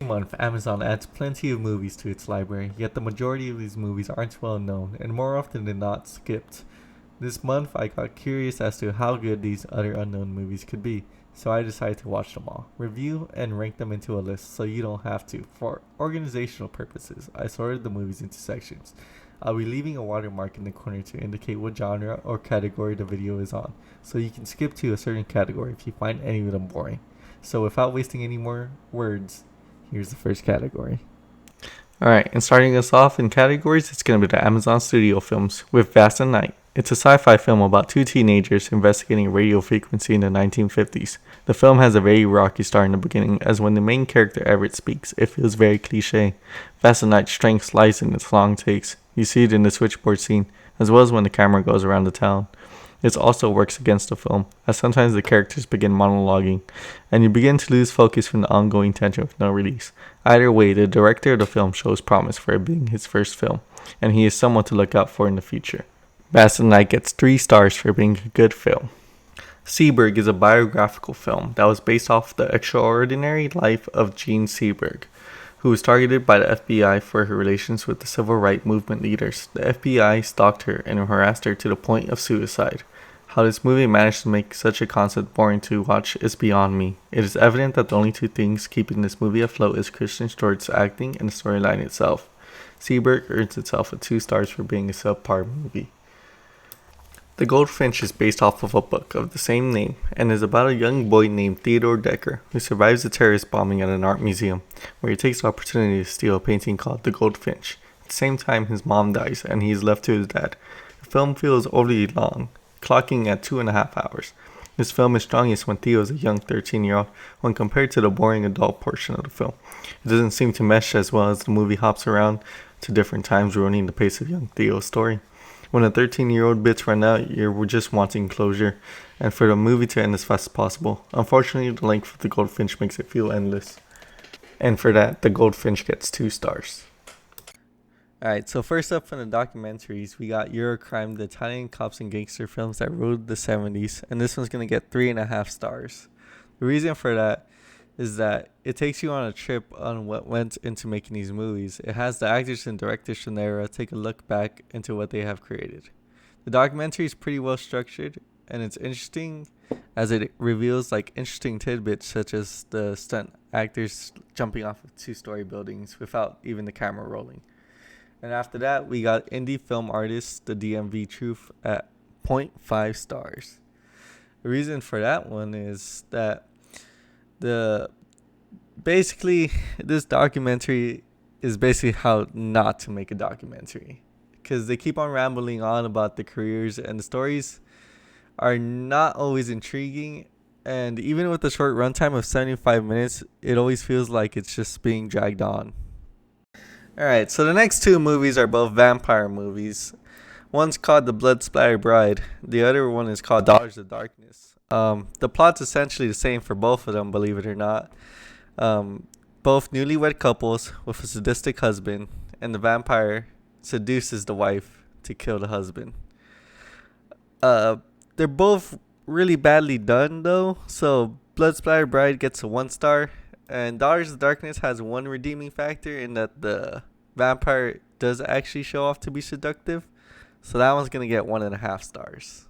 Month, Amazon adds plenty of movies to its library, yet the majority of these movies aren't well known and more often than not skipped. This month, I got curious as to how good these other unknown movies could be, so I decided to watch them all, review, and rank them into a list so you don't have to. For organizational purposes, I sorted the movies into sections. I'll be leaving a watermark in the corner to indicate what genre or category the video is on, so you can skip to a certain category if you find any of them boring. So without wasting any more words, here's the first category. Alright, and starting us off in categories, it's going to be the Amazon Studio films with Vast and Night. It's a sci-fi film about two teenagers investigating radio frequency in the 1950s. The film has a very rocky start in the beginning, as when the main character Everett speaks, it feels very cliche. Vast and Night's strength lies in its long takes. You see it in the switchboard scene, as well as when the camera goes around the town. This also works against the film, as sometimes the characters begin monologuing, and you begin to lose focus from the ongoing tension with no release. Either way, the director of the film shows promise for it being his first film, and he is someone to look out for in the future. Vast and Night gets 3 stars for being a good film. Seberg is a biographical film that was based off the extraordinary life of Jean Seberg, who was targeted by the FBI for her relations with the civil rights movement leaders. The FBI stalked her and harassed her to the point of suicide. How this movie managed to make such a concept boring to watch is beyond me. It is evident that the only two things keeping this movie afloat is Kristen Stewart's acting and the storyline itself. Seberg earns itself with 2 stars for being a subpar movie. The Goldfinch is based off of a book of the same name and is about a young boy named Theodore Decker who survives a terrorist bombing at an art museum, where he takes the opportunity to steal a painting called The Goldfinch. At the same time, his mom dies and he is left to his dad. The film feels overly long, clocking at 2.5 hours. This film is strongest when Theo is a young 13-year-old when compared to the boring adult portion of the film. It doesn't seem to mesh as well as the movie hops around to different times, ruining the pace of young Theo's story. When a 13-year-old bits run out, you're just wanting closure, and for the movie to end as fast as possible. Unfortunately, the length of The Goldfinch makes it feel endless. And for that, The Goldfinch gets 2 stars. Alright, so first up from the documentaries, we got Eurocrime, the Italian cops and gangster films that ruled the 70s, and this one's going to get 3.5 stars. The reason for that is that it takes you on a trip on what went into making these movies. It has the actors and directors from the era take a look back into what they have created. The documentary is pretty well structured, and it's interesting as it reveals like interesting tidbits such as the stunt actors jumping off of 2-story buildings without even the camera rolling. And after that, we got indie film artist The DMV Truth at 0.5 stars. The reason for that one is that the basically this documentary is basically how not to make a documentary, because they keep on rambling on about the careers and the stories are not always intriguing, and even with the short runtime of 75 minutes it always feels like it's just being dragged on. Alright, so the next 2 movies are both vampire movies. One's called The Blood Splatter Bride, the other one is called Daughters of Darkness. The plot's essentially the same for both of them, believe it or not. Both newlywed couples with a sadistic husband, and the vampire seduces the wife to kill the husband. They're both really badly done though, so Blood Splatter Bride gets a 1 star, and Daughters of Darkness has one redeeming factor in that the vampire does actually show off to be seductive, so that one's gonna get 1.5 stars.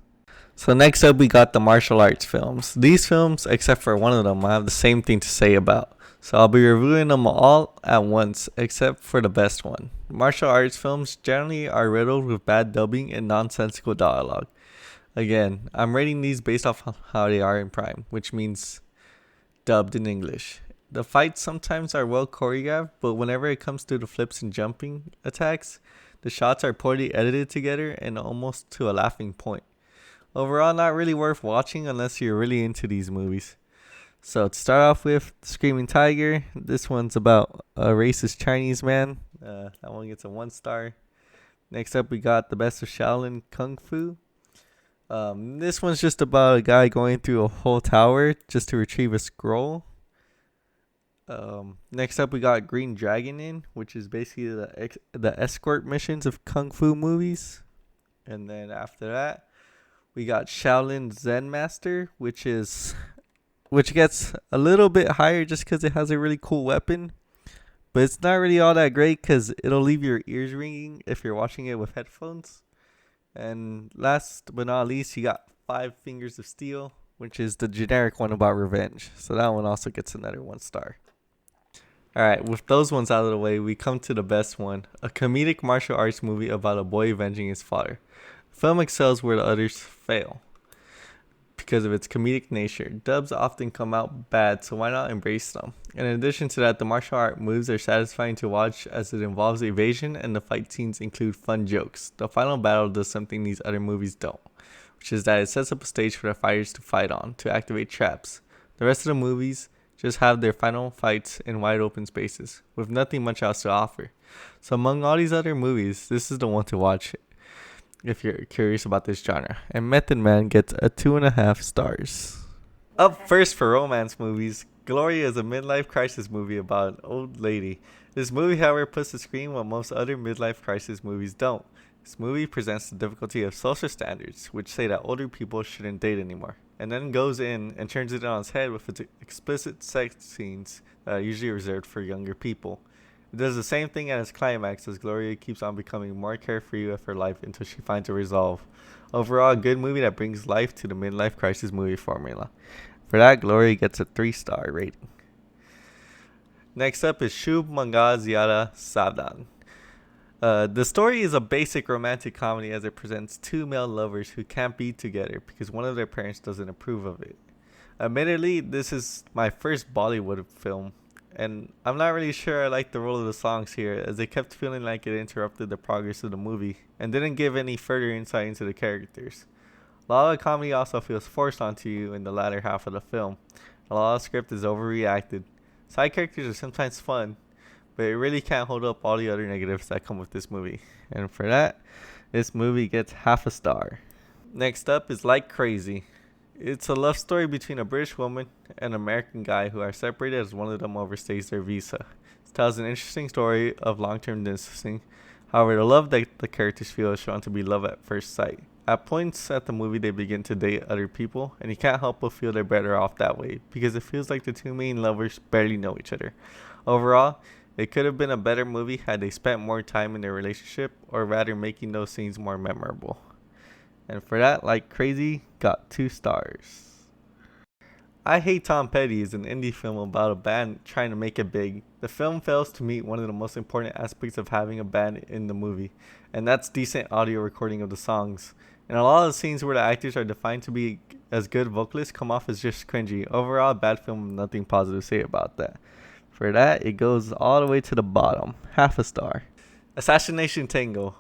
So next up, we got the martial arts films. These films, except for one of them, I have the same thing to say about. So I'll be reviewing them all at once, except for the best one. Martial arts films generally are riddled with bad dubbing and nonsensical dialogue. Again, I'm rating these based off how they are in Prime, which means dubbed in English. The fights sometimes are well choreographed, but whenever it comes to the flips and jumping attacks, the shots are poorly edited together and almost to a laughing point. Overall, not really worth watching unless you're really into these movies. So to start off with, Screaming Tiger. This one's about a racist Chinese man. That one gets a 1 star. Next up, we got The Best of Shaolin Kung Fu. This one's just about a guy going through a whole tower just to retrieve a scroll. Next up, we got Green Dragon Inn, which is basically the escort missions of Kung Fu movies. And then after that, we got Shaolin Zen Master, which gets a little bit higher just because it has a really cool weapon. but it's not really all that great because it'll leave your ears ringing if you're watching it with headphones. And last but not least, you got Five Fingers of Steel, which is the generic one about revenge. So that one also gets another 1 star. Alright, with those ones out of the way, we come to the best one, a comedic martial arts movie about a boy avenging his father. The film excels where the others fail because of its comedic nature. Dubs often come out bad, so why not embrace them? In addition to that, the martial art moves are satisfying to watch as it involves evasion and the fight scenes include fun jokes. The final battle does something these other movies don't, which is that it sets up a stage for the fighters to fight on, to activate traps. The rest of the movies just have their final fights in wide open spaces, with nothing much else to offer. So among all these other movies, this is the one to watch if you're curious about this genre. And Method Man gets a 2.5 stars. Up first for romance movies, Gloria is a midlife crisis movie about an old lady. This movie, however, puts to screen what most other midlife crisis movies don't. This movie presents the difficulty of social standards, which say that older people shouldn't date anymore, and then goes in and turns it on its head with its explicit sex scenes that are usually reserved for younger people. It does the same thing at its climax as Gloria keeps on becoming more carefree with her life until she finds a resolve. Overall, a good movie that brings life to the midlife crisis movie formula. For that, Gloria gets a 3-star rating. Next up is Shubh Manga Zyada Savdan. The story is a basic romantic comedy as it presents two male lovers who can't be together because one of their parents doesn't approve of it. Admittedly, this is my first Bollywood film, and I'm not really sure I like the role of the songs here as they kept feeling like it interrupted the progress of the movie and didn't give any further insight into the characters. A lot of the comedy also feels forced onto you in the latter half of the film. A lot of the script is overreacted. Side characters are sometimes fun, but it really can't hold up all the other negatives that come with this movie. And for that, this movie gets half a star. Next up is Like Crazy. It's a love story between a British woman and an American guy who are separated as one of them overstays their visa. It tells an interesting story of long-term distancing. However, the love that the characters feel is shown to be love at first sight. At points at the movie, they begin to date other people, and you can't help but feel they're better off that way because it feels like the two main lovers barely know each other. Overall, it could have been a better movie had they spent more time in their relationship, or rather making those scenes more memorable. And for that, Like Crazy got 2 stars. I Hate Tom Petty is an indie film about a band trying to make it big. The film fails to meet one of the most important aspects of having a band in the movie, and that's decent audio recording of the songs. And a lot of the scenes where the actors are defined to be as good vocalists come off as just cringy. Overall, bad film, nothing positive to say about that. For that, it goes all the way to the bottom, half a star. Assassination Tango,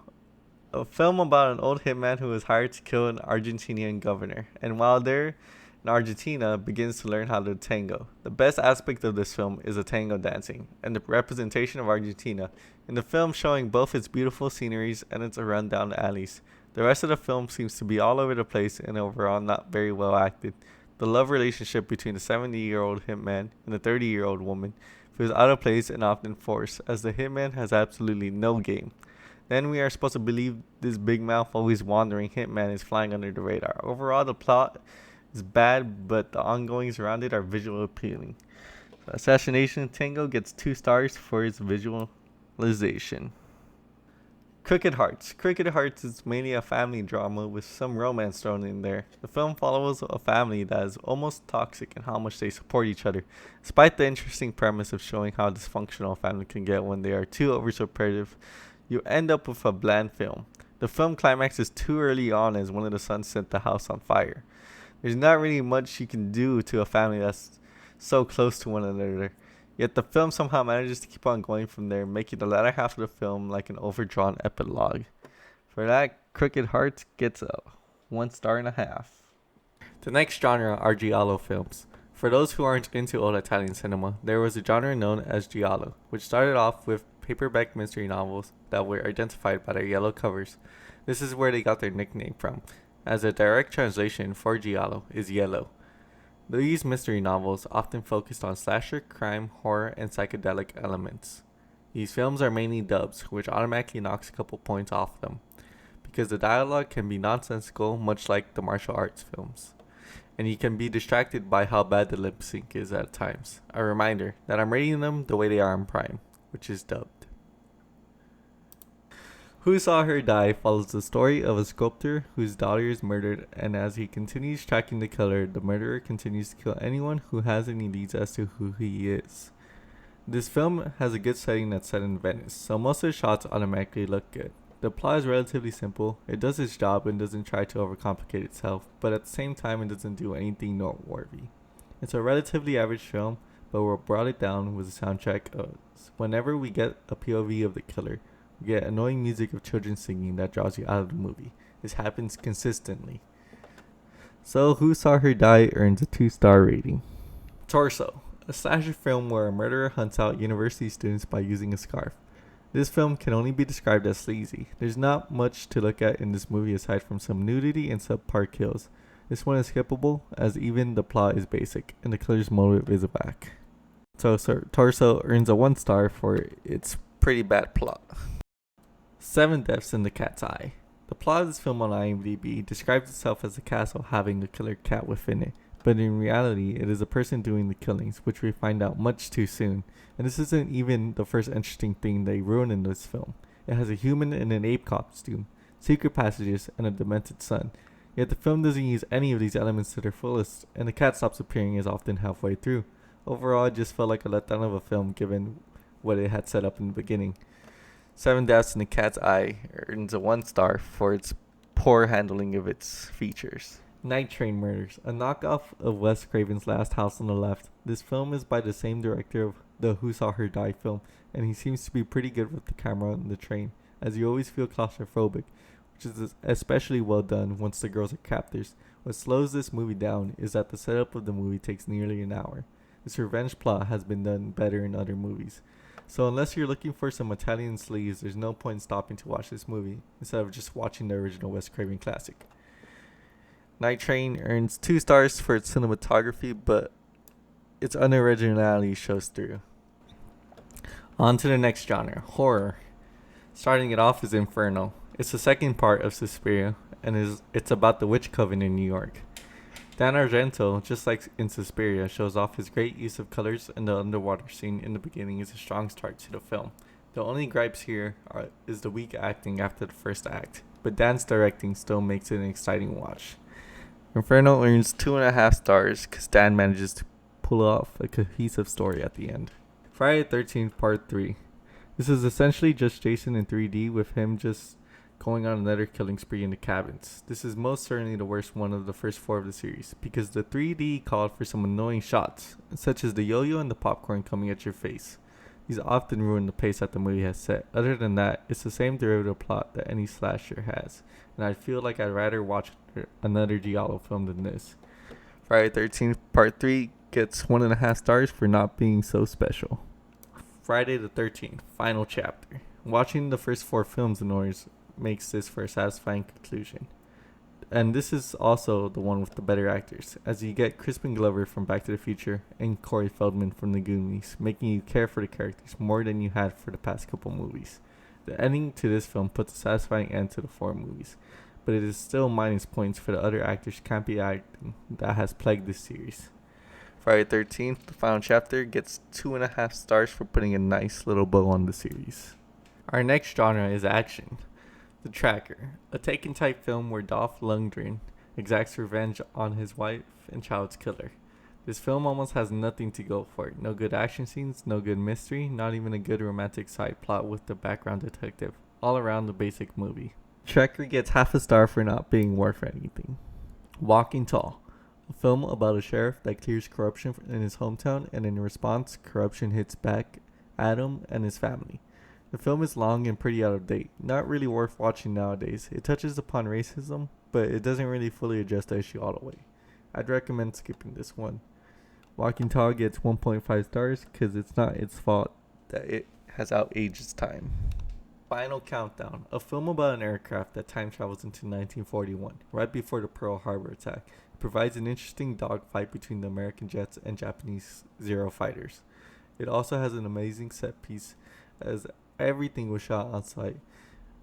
a film about an old hitman who is hired to kill an Argentinian governor, and while there in Argentina, begins to learn how to tango. The best aspect of this film is the tango dancing and the representation of Argentina in the film, showing both its beautiful sceneries and its rundown alleys. The rest of the film seems to be all over the place and overall not very well acted. The love relationship between the 70-year-old hitman and the 30-year-old woman feels out of place and often forced, as the hitman has absolutely no game. Then we are supposed to believe this big mouth, always wandering hitman is flying under the radar. Overall, the plot is bad, but the ongoings around it are visually appealing. Assassination Tango gets 2 stars for its visualization. Crooked Hearts. Crooked Hearts is mainly a family drama with some romance thrown in there. The film follows a family that is almost toxic in how much they support each other, despite the interesting premise of showing how dysfunctional a family can get when they are too over-supportive. You end up with a bland film. The film climaxes too early on as one of the sons set the house on fire. There's not really much you can do to a family that's so close to one another. Yet the film somehow manages to keep on going from there, making the latter half of the film like an overdrawn epilogue. For that, Crooked Hearts gets a 1.5 stars. The next genre are giallo films. For those who aren't into old Italian cinema, there was a genre known as giallo, which started off with paperback mystery novels that were identified by their yellow covers. This is where they got their nickname from, as a direct translation for giallo is yellow. These mystery novels often focused on slasher, crime, horror, and psychedelic elements. These films are mainly dubs, which automatically knocks a couple points off them, because the dialogue can be nonsensical, much like the martial arts films, and you can be distracted by how bad the lip sync is at times. A reminder that I'm rating them the way they are on Prime. which is dubbed. Who Saw Her Die follows the story of a sculptor whose daughter is murdered, and as he continues tracking the killer, the murderer continues to kill anyone who has any leads as to who he is. This film has a good setting that's set in Venice, so most of the shots automatically look good. The plot is relatively simple, it does its job and doesn't try to overcomplicate itself, but at the same time it doesn't do anything noteworthy. It's a relatively average film, but what brought it down was the soundtrack. Whenever we get a POV of the killer, we get annoying music of children singing that draws you out of the movie. This happens consistently. So Who Saw Her Die earns a 2-star rating. Torso, a slasher film where a murderer hunts out university students by using a scarf. This film can only be described as sleazy. There's not much to look at in this movie aside from some nudity and subpar kills. This one is skippable, as even the plot is basic, and the killer's motive is a back. Torso earns a 1 star for its pretty bad plot. 7 Deaths in the Cat's Eye. The plot of this film on IMDb describes itself as a castle having a killer cat within it, but in reality it is a person doing the killings, which we find out much too soon. And this isn't even the first interesting thing they ruin in this film. It has a human in an ape costume, secret passages, and a demented son. Yet the film doesn't use any of these elements to their fullest, and the cat stops appearing as often halfway through. Overall, it just felt like a letdown of a film given what it had set up in the beginning. 7 Deaths in the Cat's Eye earns a 1 star for its poor handling of its features. Night Train Murders, a knockoff of Wes Craven's Last House on the Left. This film is by the same director of the Who Saw Her Die film, and he seems to be pretty good with the camera on the train, as you always feel claustrophobic, which is especially well done once the girls are captors. What slows this movie down is that the setup of the movie takes nearly an hour. This revenge plot has been done better in other movies. So unless you're looking for some Italian sleaze, there's no point stopping to watch this movie, instead of just watching the original Wes Craven classic. Night Train earns 2 stars for its cinematography, but its unoriginality shows through. On to the next genre, horror. Starting it off is Inferno. It's the second part of Suspiria, and it's about the witch coven in New York. Dan Argento, just like in Suspiria, shows off his great use of colors, and the underwater scene in the beginning is a strong start to the film. The only gripes here is the weak acting after the first act, but Dan's directing still makes it an exciting watch. Inferno earns 2.5 stars because Dan manages to pull off a cohesive story at the end. Friday the 13th Part 3. This is essentially just Jason in 3D with him just going on another killing spree in the cabins. This is most certainly the worst one of the first 4 of the series, because the 3D called for some annoying shots, such as the yo-yo and the popcorn coming at your face. These often ruin the pace that the movie has set. Other than that, it's the same derivative plot that any slasher has, and I feel like I'd rather watch another Giallo film than this. Friday the 13th Part 3 gets 1.5 stars for not being so special. Friday the 13th, Final Chapter. Watching the first 4 films in order makes this for a satisfying conclusion. And this is also the one with the better actors, as you get Crispin Glover from Back to the Future and Corey Feldman from The Goonies, making you care for the characters more than you had for the past couple movies. The ending to this film puts a satisfying end to the 4 movies, but it is still minus points for the other actors' campy acting that has plagued this series. Friday the 13th, the Final Chapter, gets 2.5 stars for putting a nice little bow on the series. Our next genre is action. The Tracker, a Taken-type film where Dolph Lundgren exacts revenge on his wife and child's killer. This film almost has nothing to go for it. No good action scenes, no good mystery, not even a good romantic side plot with the background detective. All around the basic movie. Tracker gets half a star for not being worth anything. Walking Tall, a film about a sheriff that clears corruption in his hometown, and in response, corruption hits back at him and his family. The film is long and pretty out of date, not really worth watching nowadays. It touches upon racism, but it doesn't really fully address the issue all the way. I'd recommend skipping this one. Walking Tall gets 1.5 stars because it's not its fault that it has outaged its time. Final Countdown, a film about an aircraft that time travels into 1941, right before the Pearl Harbor attack. It provides an interesting dogfight between the American jets and Japanese Zero fighters. It also has an amazing set piece, as everything was shot on site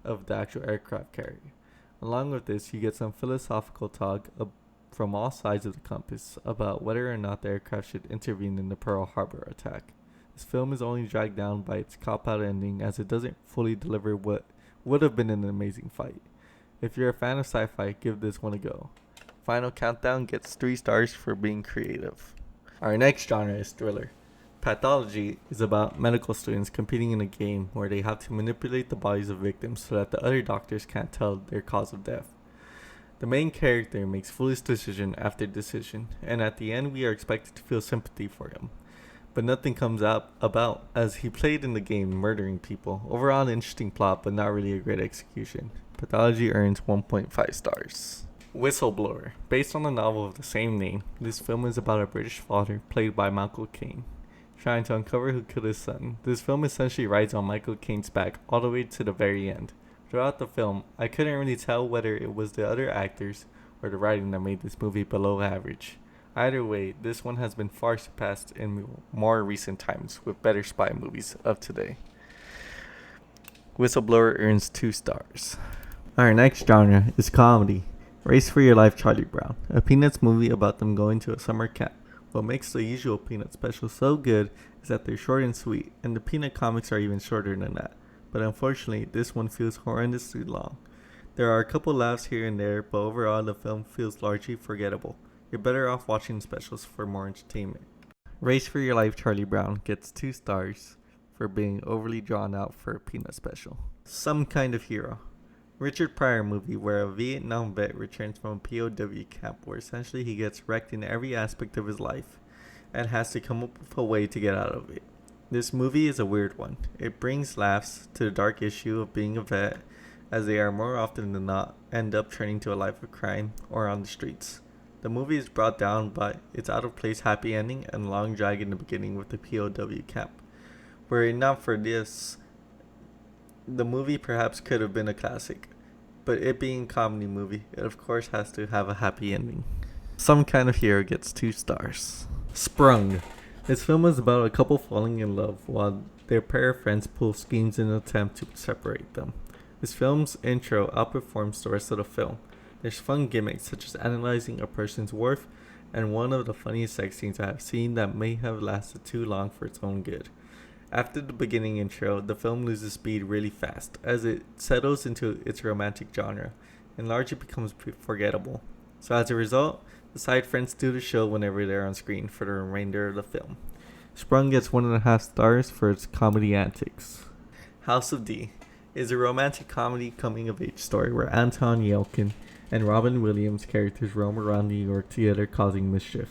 of the actual aircraft carrier. Along with this, you get some philosophical talk from all sides of the compass about whether or not the aircraft should intervene in the Pearl Harbor attack. This film is only dragged down by its cop-out ending as it doesn't fully deliver what would have been an amazing fight. If you're a fan of sci-fi, give this one a go. Final Countdown gets 3 stars for being creative. Our next genre is thriller. Pathology is about medical students competing in a game where they have to manipulate the bodies of victims so that the other doctors can't tell their cause of death. The main character makes foolish decision after decision, and at the end we are expected to feel sympathy for him. But nothing comes out about as he played in the game murdering people. Overall an interesting plot but not really a great execution. Pathology earns 1.5 stars. Whistleblower. Based on the novel of the same name, this film is about a British father played by Michael Caine trying to uncover who killed his son. This film essentially rides on Michael Caine's back all the way to the very end. Throughout the film, I couldn't really tell whether it was the other actors or the writing that made this movie below average. Either way, this one has been far surpassed in more recent times with better spy movies of today. Whistleblower earns 2 stars. Our next genre is comedy. Race for Your Life, Charlie Brown, a Peanuts movie about them going to a summer camp. What makes the usual Peanut special so good is that they're short and sweet, and the Peanut comics are even shorter than that. But unfortunately, this one feels horrendously long. There are a couple laughs here and there, but overall the film feels largely forgettable. You're better off watching specials for more entertainment. Race for Your Life, Charlie Brown gets 2 stars for being overly drawn out for a Peanut special. Some Kind of Hero. Richard Pryor movie where a Vietnam vet returns from a POW camp where essentially he gets wrecked in every aspect of his life and has to come up with a way to get out of it. This movie is a weird one. It brings laughs to the dark issue of being a vet, as they are more often than not end up turning to a life of crime or on the streets. The movie is brought down by its out-of-place happy ending and long drag in the beginning with the POW camp. Were it not for this, the movie perhaps could have been a classic, but it being a comedy movie, it of course has to have a happy ending. Some Kind of Hero gets 2 stars. Sprung. This film is about a couple falling in love while their pair of friends pull schemes in an attempt to separate them. This film's intro outperforms the rest of the film. There's fun gimmicks such as analyzing a person's worth and one of the funniest sex scenes I have seen that may have lasted too long for its own good. After the beginning intro, the film loses speed really fast as it settles into its romantic genre and largely becomes forgettable. So as a result, the side friends do the show whenever they're on screen for the remainder of the film. Sprung gets 1.5 stars for its comedy antics. House of D is a romantic comedy coming-of-age story where Anton Yelkin and Robin Williams' characters roam around New York together causing mischief.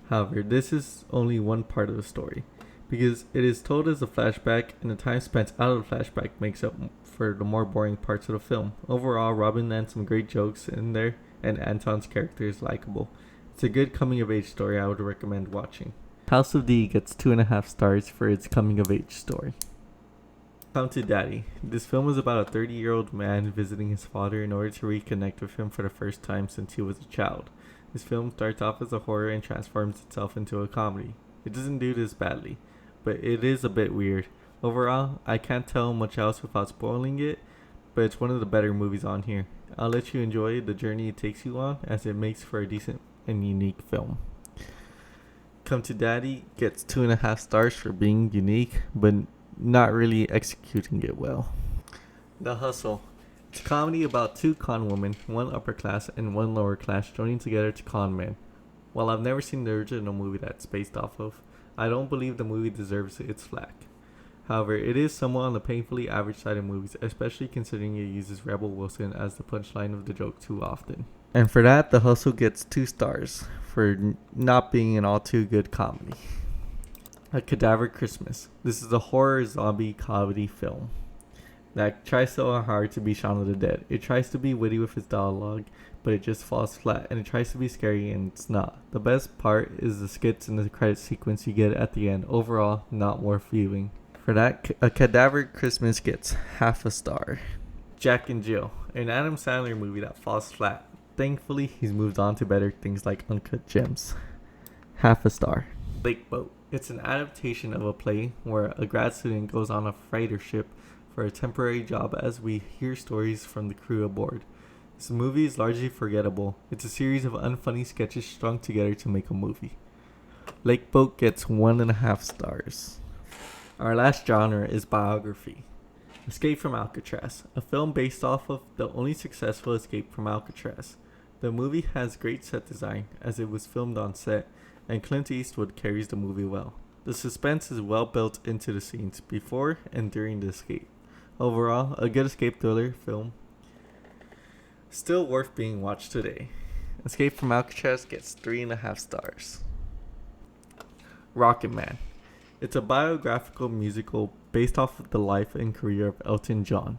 However, this is only one part of the story, because it is told as a flashback and the time spent out of the flashback makes up for the more boring parts of the film. Overall, Robin lands some great jokes in there and Anton's character is likable. It's a good coming-of-age story I would recommend watching. House of D gets 2.5 stars for its coming-of-age story. Come to Daddy. This film is about a 30-year-old man visiting his father in order to reconnect with him for the first time since he was a child. This film starts off as a horror and transforms itself into a comedy. It doesn't do this badly, but it is a bit weird. Overall, I can't tell much else without spoiling it, but it's one of the better movies on here. I'll let you enjoy the journey it takes you on as it makes for a decent and unique film. Come to Daddy gets 2.5 stars for being unique, but not really executing it well. The Hustle. It's a comedy about 2 con women, one upper class and one lower class, joining together to con men. While I've never seen the original movie that's based off of, I don't believe the movie deserves its flack. However, it is somewhat on the painfully average side of movies, especially considering it uses Rebel Wilson as the punchline of the joke too often. And for that, The Hustle gets 2 stars for not being an all too good comedy. A Cadaver Christmas. This is a horror zombie comedy film that tries so hard to be Shaun of the Dead. It tries to be witty with its dialogue, but it just falls flat, and it tries to be scary and it's not. The best part is the skits and the credit sequence you get at the end. Overall, not worth viewing. For that, A Cadaver Christmas gets 0.5 star. Jack and Jill, an Adam Sandler movie that falls flat. Thankfully, he's moved on to better things like Uncut Gems. 0.5 star. Lake Boat. It's an adaptation of a play where a grad student goes on a freighter ship for a temporary job as we hear stories from the crew aboard. This movie is largely forgettable. It's a series of unfunny sketches strung together to make a movie. Lake Boat gets 1.5 stars. Our last genre is biography. Escape from Alcatraz, a film based off of the only successful escape from Alcatraz. The movie has great set design as it was filmed on set, and Clint Eastwood carries the movie well. The suspense is well built into the scenes before and during the escape. Overall, a good escape thriller film. Still worth being watched today. Escape from Alcatraz gets 3.5 stars. Rocket Man. It's a biographical musical based off of the life and career of Elton John.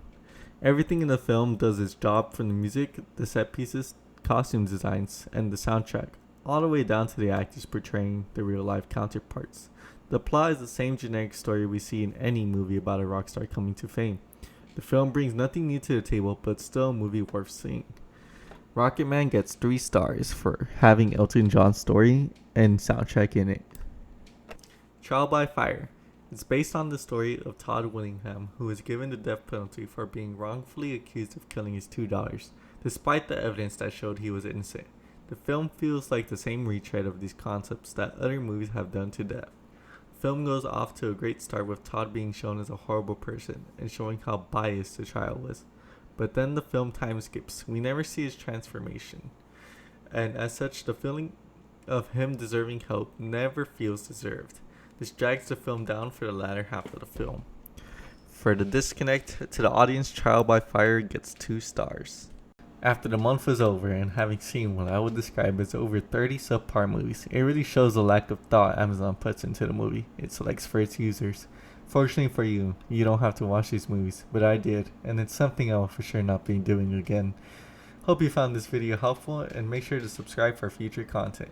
Everything in the film does its job, from the music, the set pieces, costume designs, and the soundtrack, all the way down to the actors portraying the real life counterparts. The plot is the same generic story we see in any movie about a rock star coming to fame. The film brings nothing new to the table, but still a movie worth seeing. Rocket Man gets 3 stars for having Elton John's story and soundtrack in it. Trial by Fire. It's based on the story of Todd Willingham, who was given the death penalty for being wrongfully accused of killing his 2 daughters, despite the evidence that showed he was innocent. The film feels like the same retread of these concepts that other movies have done to death. The film goes off to a great start with Todd being shown as a horrible person and showing how biased the trial was. But then the film time skips. We never see his transformation. And as such, the feeling of him deserving help never feels deserved. This drags the film down for the latter half of the film. For the disconnect to the audience, Trial by Fire gets 2 stars. After the month was over and having seen what I would describe as over 30 subpar movies, it really shows the lack of thought Amazon puts into the movie it selects for its users. Fortunately for you, you don't have to watch these movies, but I did, and it's something I will for sure not be doing again. Hope you found this video helpful, and make sure to subscribe for future content.